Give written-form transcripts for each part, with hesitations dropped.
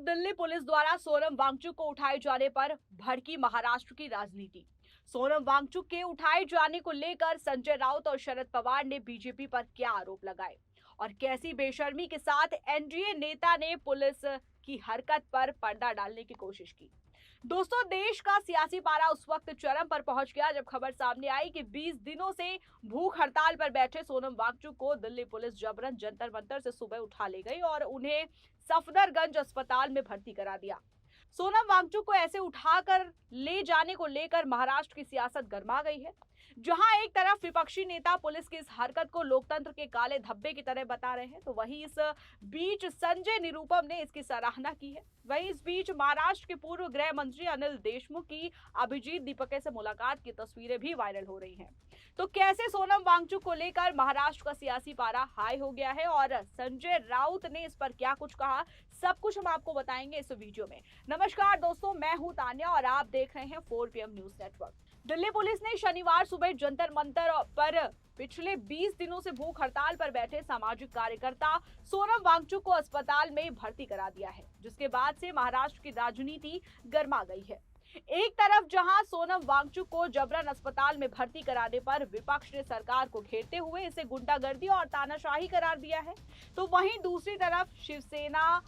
Delhi police द्वारा सोनम वांगचुक को उठाए जाने पर भड़की महाराष्ट्र की राजनीति। सोनम वांगचुक के उठाए जाने को लेकर संजय राउत और शरद पवार ने बीजेपी पर क्या आरोप लगाए और कैसी बेशर्मी के साथ एनडीए नेता ने पुलिस की हरकत पर पर्दा डालने की कोशिश की। दोस्तों, देश का सियासी पारा उस वक्त चरम पर पहुंच गया जब खबर सामने आई कि 20 दिनों से भूख हड़ताल पर बैठे सोनम वांगचुक को दिल्ली पुलिस जबरन जंतर मंतर से सुबह उठा ले गई और उन्हें सफदरगंज अस्पताल में भर्ती करा दिया। सोनम वांगचुक को ऐसे उठाकर ले जाने को लेकर महाराष्ट्र की सियासत गर्मा गई है। जहां एक तरफ विपक्षी नेता पुलिस की इस हरकत को लोकतंत्र के काले धब्बे की तरह बता रहे हैं, तो वहीं इस बीच संजय निरुपम ने इसकी सराहना की है। वहीं इस बीच महाराष्ट्र के पूर्व गृह मंत्री अनिल देशमुख की अभिजीत दीपके से मुलाकात की तस्वीरें भी वायरल हो रही हैं। तो कैसे सोनम वांगचुक को लेकर महाराष्ट्र का सियासी पारा हाई हो गया है और संजय राउत ने इस पर क्या कुछ कहा, सब कुछ हम आपको बताएंगे इस वीडियो में। नमस्कार दोस्तों, मैं हूं तान्या और आप देख रहे हैं 4PM news network. Delhi police ने शनिवार सुबह जंतर मंतर पर पिछले 20 दिनों से भूख हड़ताल पर बैठे सामाजिक कार्यकर्ता सोनम वांगचुक को अस्पताल में भर्ती करा दिया है, जिसके बाद से महाराष्ट्र की राजनीति गर्मा गई है। एक तरफ जहां सोनम वांगचुक को जबरन अस्पताल में भर्ती कराने पर विपक्ष ने सरकार को घेरते हुए इसे गुंडागर्दी और तानाशाही करार दिया है, तो वहीं दूसरी तरफ शिवसेना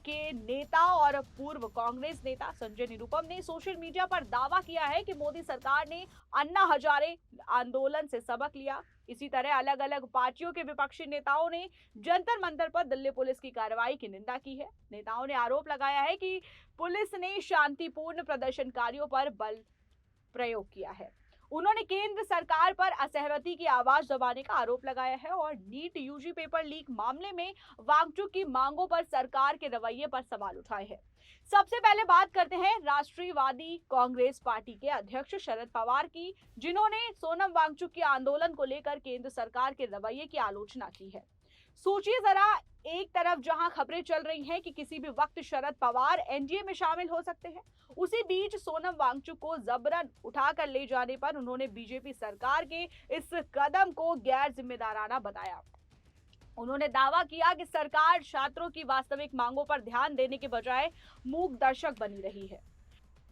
के नेता और पूर्व कांग्रेस नेता संजय निरुपम ने सोशल मीडिया पर दावा किया है कि मोदी सरकार ने अन्ना हजारे आंदोलन से सबक लिया। इसी तरह अलग अलग पार्टियों के विपक्षी नेताओं ने जंतर मंतर पर दिल्ली पुलिस की कार्रवाई की निंदा की है। नेताओं ने आरोप लगाया है कि पुलिस ने शांतिपूर्ण प्रदर्शनकारियों पर बल प्रयोग किया है। उन्होंने केंद्र सरकार पर असहमति की आवाज दबाने का आरोप लगाया है और नीट यूजी पेपर लीक मामले में वांगचुक की मांगों पर सरकार के रवैये पर सवाल उठाए हैं। सबसे पहले बात करते हैं राष्ट्रीयवादी कांग्रेस पार्टी के अध्यक्ष शरद पवार की, जिन्होंने सोनम वांगचुक के आंदोलन को लेकर केंद्र सरकार के रवैये की आलोचना की है। सोचिए जरा, एक तरफ जहां खबरें चल रही हैं कि किसी भी वक्त शरद पवार एनडीए में शामिल हो सकते हैं, उसी बीच सोनम वांगचुक को जबरन उठाकर ले जाने पर उन्होंने बीजेपी सरकार के इस कदम को गैर जिम्मेदाराना बताया। उन्होंने दावा किया कि सरकार छात्रों की वास्तविक मांगों पर ध्यान देने के बजाय मूक दर्शक बनी रही है।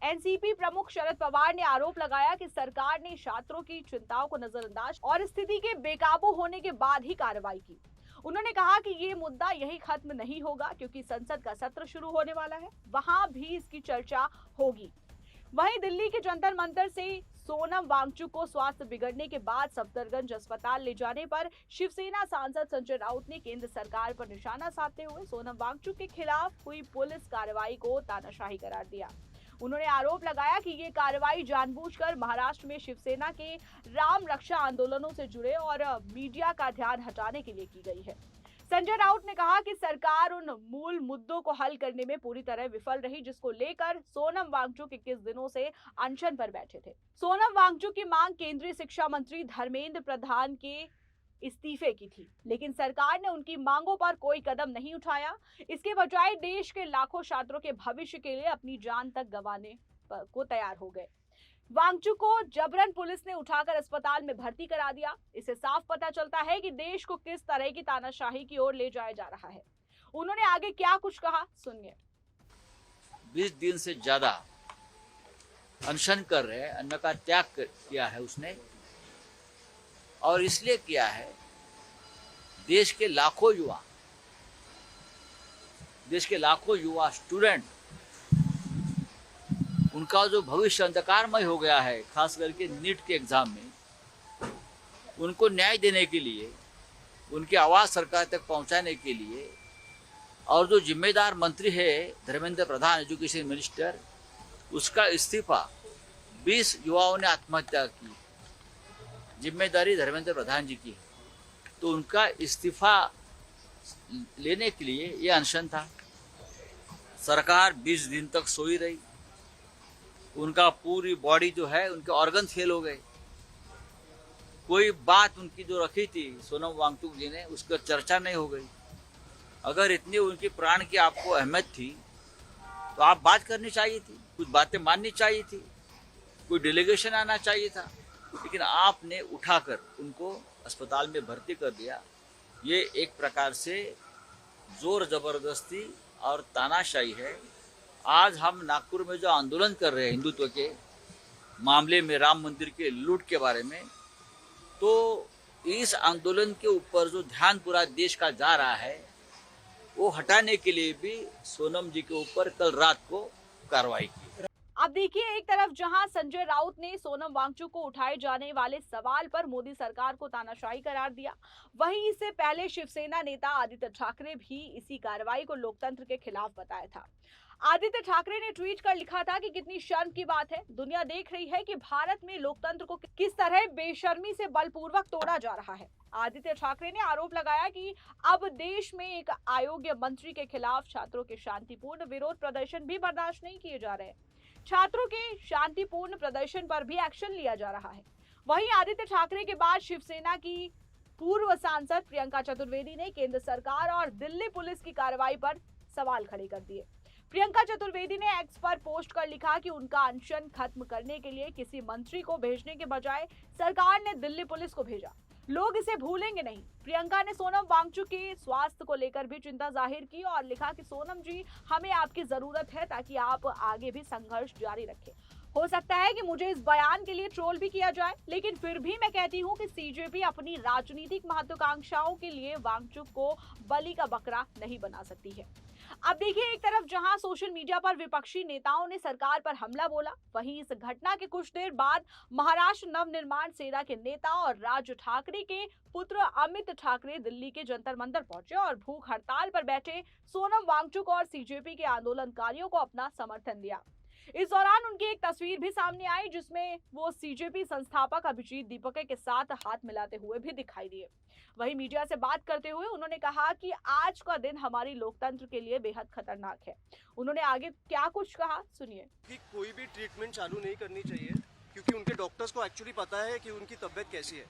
एनसीपी प्रमुख शरद पवार ने आरोप लगाया कि सरकार ने छात्रों की चिंताओं को नजरअंदाज और स्थिति के बेकाबू होने के बाद ही कार्रवाई की। उन्होंने कहा कि ये मुद्दा यही खत्म नहीं होगा, क्योंकि संसद का सत्र शुरू होने वाला है, वहां भी इसकी चर्चा होगी। वहीं दिल्ली के जंतर मंतर से सोनम वांगचुक को स्वास्थ्य बिगड़ने के बाद सफदरगंज अस्पताल ले जाने पर शिवसेना सांसद संजय राउत ने केंद्र सरकार पर निशाना साधते हुए सोनम वांगचुक के खिलाफ हुई पुलिस कार्रवाई को तानाशाही करार दिया। उन्होंने आरोप लगाया कि ये कार्रवाई जानबूझकर महाराष्ट्र में शिवसेना के राम रक्षा आंदोलनों से जुड़े और मीडिया का ध्यान हटाने के लिए की गई है। संजय राउत ने कहा कि सरकार उन मूल मुद्दों को हल करने में पूरी तरह विफल रही, जिसको लेकर सोनम वांगचुक 21 दिनों से अनशन पर बैठे थे। सोनम वांगचुक की मांग केंद्रीय शिक्षा मंत्री धर्मेंद्र प्रधान के इस्तीफे की थी, लेकिन सरकार ने उनकी मांगों पर कोई कदम नहीं उठाया। इसके बजाय देश के लाखों छात्रों के भविष्य के लिए अपनी जान तक गंवाने को तैयार हो गए। वांगचुक को जबरन पुलिस ने उठाकर अस्पताल में भर्ती करा दिया। इससे साफ पता चलता है कि देश को किस तरह की तानाशाही की ओर ले जाया जा रहा है। उन्होंने आगे क्या कुछ कहा, सुनिए। 20 दिन से ज्यादा अनशन कर रहे हैं, अन्न का त्याग किया है उसने, और इसलिए किया है देश के लाखों युवा स्टूडेंट, उनका जो भविष्य अंधकारमय हो गया है, खास करके नीट के एग्जाम में, उनको न्याय देने के लिए, उनकी आवाज सरकार तक पहुंचाने के लिए, और जो जिम्मेदार मंत्री है धर्मेंद्र प्रधान, एजुकेशन मिनिस्टर, उसका इस्तीफा, 20 युवाओं ने आत्महत्या की, जिम्मेदारी धर्मेंद्र प्रधान जी की, तो उनका इस्तीफा लेने के लिए ये अनशन था। सरकार 20 दिन तक सोई रही, उनका पूरी बॉडी जो है, उनके ऑर्गन फेल हो गए। कोई बात उनकी जो रखी थी सोनम वांगचुक जी ने, उसका चर्चा नहीं हो गई। अगर इतनी उनकी प्राण की आपको अहमियत थी तो आप बात करनी चाहिए थी, कुछ बातें माननी चाहिए थी, कोई डेलीगेशन आना चाहिए था, लेकिन आपने उठाकर उनको अस्पताल में भर्ती कर दिया। ये एक प्रकार से जोर जबरदस्ती और तानाशाही है। आज हम नागपुर में जो आंदोलन कर रहे हैं हिंदुत्व के मामले में, राम मंदिर के लूट के बारे में, तो इस आंदोलन के ऊपर जो ध्यान पूरा देश का जा रहा है वो हटाने के लिए भी सोनम जी के ऊपर कल रात को कार्रवाई की। अब देखिए, एक तरफ जहां संजय राउत ने सोनम वांगचुक को उठाए जाने वाले सवाल पर मोदी सरकार को तानाशाही करार दिया, वहीं इससे पहले शिवसेना नेता आदित्य ठाकरे भी इसी कार्रवाई को लोकतंत्र के खिलाफ बताया था। आदित्य ठाकरे ने ट्वीट कर लिखा था कि कितनी शर्म की बात है, दुनिया देख रही है कि भारत में लोकतंत्र को किस तरह बेशर्मी से बलपूर्वक तोड़ा जा रहा है। आदित्य ठाकरे ने आरोप लगाया कि अब देश में एक अयोग्य मंत्री के खिलाफ छात्रों के शांतिपूर्ण विरोध प्रदर्शन भी बर्दाश्त नहीं किए जा रहे। छात्रों के शांतिपूर्ण प्रदर्शन पर भी एक्शन लिया जा रहा है। वहीं आदित्य ठाकरे के बाद शिवसेना की पूर्व सांसद प्रियंका चतुर्वेदी ने केंद्र सरकार और दिल्ली पुलिस की कार्रवाई पर सवाल खड़े कर दिए। प्रियंका चतुर्वेदी ने एक्स पर पोस्ट कर लिखा कि उनका अनशन खत्म करने के लिए किसी मंत्री को भेजने के बजाय सरकार ने दिल्ली पुलिस को भेजा। लोग इसे भूलेंगे नहीं। प्रियंका ने सोनम वांगचुक के स्वास्थ्य को लेकर भी चिंता जाहिर की और लिखा कि सोनम जी, हमें आपकी जरूरत है ताकि आप आगे भी संघर्ष जारी रखें। हो सकता है कि मुझे इस बयान के लिए ट्रोल भी किया जाए, लेकिन फिर भी मैं कहती हूं कि सीजेपी अपनी राजनीतिक महत्वाकांक्षाओं के लिए वांगचुक को बलि का बकरा नहीं बना सकती है। अब देखिए, एक तरफ जहां सोशल मीडिया पर विपक्षी नेताओं ने सरकार पर हमला बोला, वहीं इस घटना के कुछ देर बाद महाराष्ट्र नवनिर्माण सेना के नेता और राज ठाकरे के पुत्र अमित ठाकरे दिल्ली के जंतर मंतर पहुंचे और भूख हड़ताल पर बैठे सोनम वांगचुक और सीजेपी के आंदोलनकारियों को अपना समर्थन दिया। इस दौरान उनकी एक तस्वीर भी सामने आई जिसमें वो सीजेपी संस्थापक अभिजीत दीपके के साथ हाथ मिलाते हुए भी दिखाई दिए। वहीं मीडिया से बात करते हुए उन्होंने कहा कि आज का दिन हमारी लोकतंत्र के लिए बेहद खतरनाक है। उन्होंने आगे क्या कुछ कहा, सुनिए। कि कोई भी ट्रीटमेंट चालू नहीं करनी चाहिए क्योंकि उनके डॉक्टर्स को एक्चुअली पता है कि उनकी तबीयत कैसी है।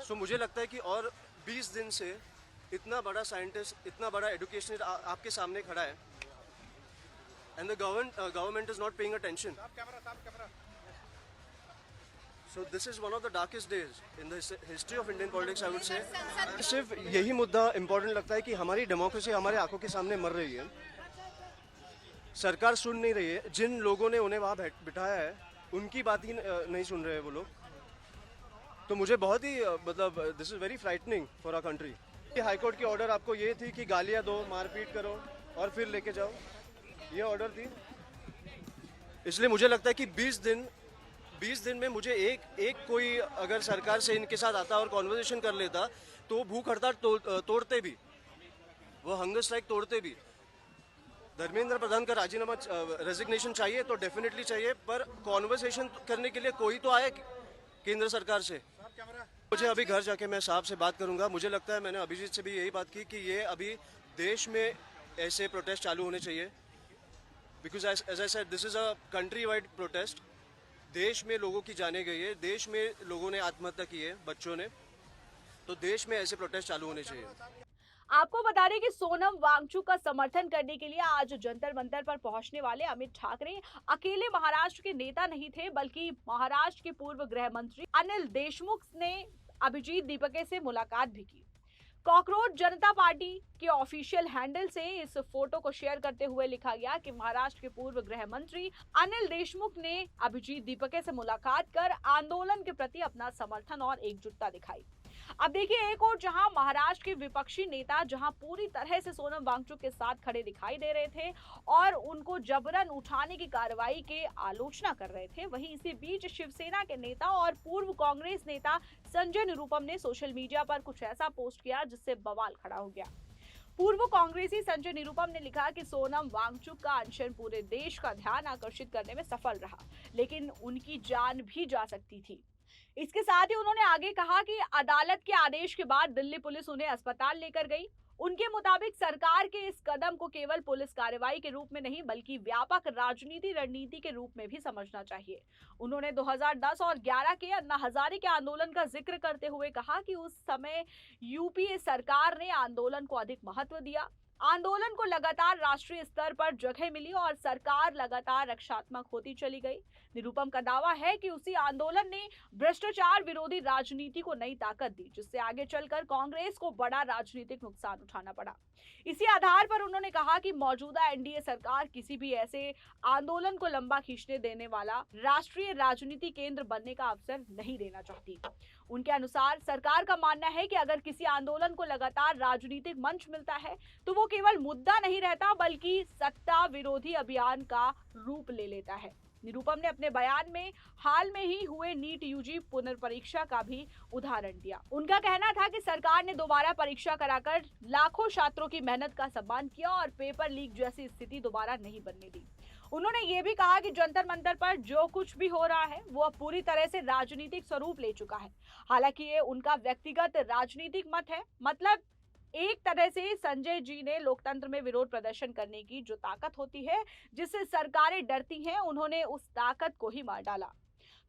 सो मुझे लगता है कि और 20 दिन से इतना बड़ा साइंटिस्ट, इतना बड़ा एजुकेशनिस्ट आपके सामने खड़ा है and the government is not paying attention. So this is one of the darkest days in the history of Indian politics, I would say. सिर्फ यही मुद्दा इम्पोर्टेंट लगता है कि हमारी डेमोक्रेसी हमारे आंखों के सामने मर रही है। सरकार सुन नहीं रही है। जिन लोगों ने उन्हें वहाँ बिठाया है उनकी बात ही नहीं सुन रहे हैं वो लोग। तो मुझे बहुत ही मतलब this is very frightening for our country. High court की ऑर्डर आपको ये थी कि गालियाँ दो, मारपीट करो और फिर लेके जाओ, ये ऑर्डर थी। इसलिए मुझे लगता है कि 20 दिन में मुझे एक कोई अगर सरकार से इनके साथ आता और कॉन्वर्सेशन कर लेता तो भूख हड़ताल तोड़ते भी, वो हंगर स्ट्राइक तोड़ते भी। धर्मेंद्र प्रधान का राजीनामा रेजिग्नेशन चाहिए तो डेफिनेटली चाहिए, पर कॉन्वर्सेशन करने के लिए कोई तो आए केंद्र सरकार से। मुझे अभी घर जाके मैं साहब से बात करूंगा। मुझे लगता है मैंने अभिजीत से भी यही बात की कि ये अभी देश में ऐसे प्रोटेस्ट चालू होने चाहिए। Because as I said, this is a country wide protest. देश में लोगों की जाने गई है, देश में लोगों ने आत्महत्या की है, बच्चों ने। तो देश में ऐसे प्रोटेस्ट चालू होने चाहिए। आपको बता दें कि सोनम वांगचुक का समर्थन करने के लिए आज जंतर मंतर पर पहुंचने वाले अमित ठाकरे अकेले महाराष्ट्र के नेता नहीं थे, बल्कि महाराष्ट्र के पूर्व गृह मंत्री अनिल देशमुख ने अभिजीत दीपके से मुलाकात भी की। कॉकरोच जनता पार्टी के ऑफिशियल हैंडल से इस फोटो को शेयर करते हुए लिखा गया कि महाराष्ट्र के पूर्व गृह मंत्री अनिल देशमुख ने अभिजीत दीपके से मुलाकात कर आंदोलन के प्रति अपना समर्थन और एकजुटता दिखाई। अब देखिए, एक और जहां महाराष्ट्र के विपक्षी नेता जहां पूरी तरह से सोनम वांगचुक के साथ खड़े दिखाई दे रहे थे और उनको जबरन उठाने की कार्रवाई के आलोचना कर रहे थे, वहीं इसी बीच शिवसेना के नेता और पूर्व कांग्रेस नेता संजय निरुपम ने सोशल मीडिया पर कुछ ऐसा पोस्ट किया जिससे बवाल खड़ा हो गया। पूर्व कांग्रेसी संजय निरुपम ने लिखा कि सोनम वांगचुक का अनशन पूरे देश का ध्यान आकर्षित करने में सफल रहा, लेकिन उनकी जान भी जा सकती थी। इसके साथ ही उन्होंने आगे कहा कि अदालत के आदेश के बाद दिल्ली पुलिस उन्हें अस्पताल लेकर गई। उनके मुताबिक सरकार के इस कदम को केवल पुलिस कार्रवाई के रूप में नहीं बल्कि व्यापक राजनीति रणनीति के रूप में भी समझना चाहिए। उन्होंने 2010 और 11 के अन्ना हजारे के आंदोलन का जिक्र करते हुए कहा कि उस समय यूपीए सरकार ने आंदोलन को अधिक महत्व दिया। आंदोलन को लगातार राष्ट्रीय स्तर पर जगह मिली और सरकार लगातार रक्षात्मक होती चली गई। निरुपम का दावा है कि उसी आंदोलन ने भ्रष्टाचार विरोधी राजनीति को नई ताकत दी, जिससे आगे चलकर कांग्रेस को बड़ा राजनीतिक नुकसान उठाना पड़ा। इसी आधार पर उन्होंने कहा कि मौजूदा एनडीए सरकार किसी भी ऐसे आंदोलन को लंबा खींचने देने वाला राष्ट्रीय राजनीति केंद्र बनने का अवसर नहीं देना चाहती। उनके अनुसार सरकार का मानना है कि अगर किसी आंदोलन को लगातार राजनीतिक मंच मिलता है तो वो केवल मुद्दा नहीं रहता, बल्कि सत्ता विरोधी अभियान का रूप ले लेता है। निरुपम ने अपने बयान में हाल में ही हुए नीट यूजी पुनर्परीक्षा का भी उदाहरण दिया। उनका कहना था कि सरकार ने दोबारा परीक्षा कराकर लाखों छात्रों की मेहनत का सम्मान किया और पेपर लीक जैसी स्थिति दोबारा नहीं बनने दी। उन्होंने ये भी कहा कि जंतर मंतर पर जो कुछ भी हो रहा है वो अब पूरी तरह से राजनीतिक स्वरूप ले चुका है। हालांकि ये उनका व्यक्तिगत राजनीतिक मत है। मतलब एक तरह से संजय जी ने लोकतंत्र में विरोध प्रदर्शन करने की जो ताकत होती है, जिससे सरकारें डरती हैं, उन्होंने उस ताकत को ही मार डाला।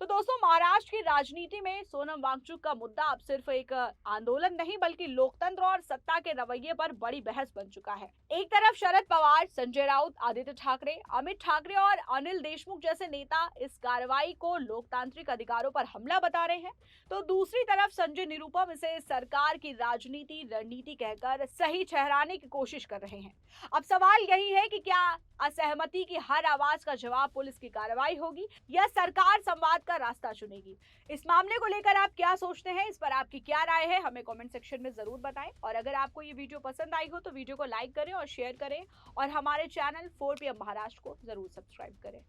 तो दोस्तों, महाराष्ट्र की राजनीति में सोनम वांगचुक का मुद्दा अब सिर्फ एक आंदोलन नहीं, बल्कि लोकतंत्र और सत्ता के रवैये पर बड़ी बहस बन चुका है। एक तरफ शरद पवार, संजय राउत, आदित्य ठाकरे, अमित ठाकरे और अनिल देशमुख जैसे नेता इस कार्रवाई को लोकतांत्रिक अधिकारों पर हमला बता रहे हैं, तो दूसरी तरफ संजय निरुपम इसे सरकार की राजनीति रणनीति कहकर सही ठहराने की कोशिश कर रहे हैं। अब सवाल यही है कि क्या असहमति की हर आवाज का जवाब पुलिस की कार्रवाई होगी या सरकार संवाद का रास्ता चुनेगी? इस मामले को लेकर आप क्या सोचते हैं? इस पर आपकी क्या राय है? हमें कमेंट सेक्शन में जरूर बताएं। और अगर आपको ये वीडियो पसंद आई हो तो वीडियो को लाइक करें और शेयर करें और हमारे चैनल 4PM महाराष्ट्र को जरूर सब्सक्राइब करें।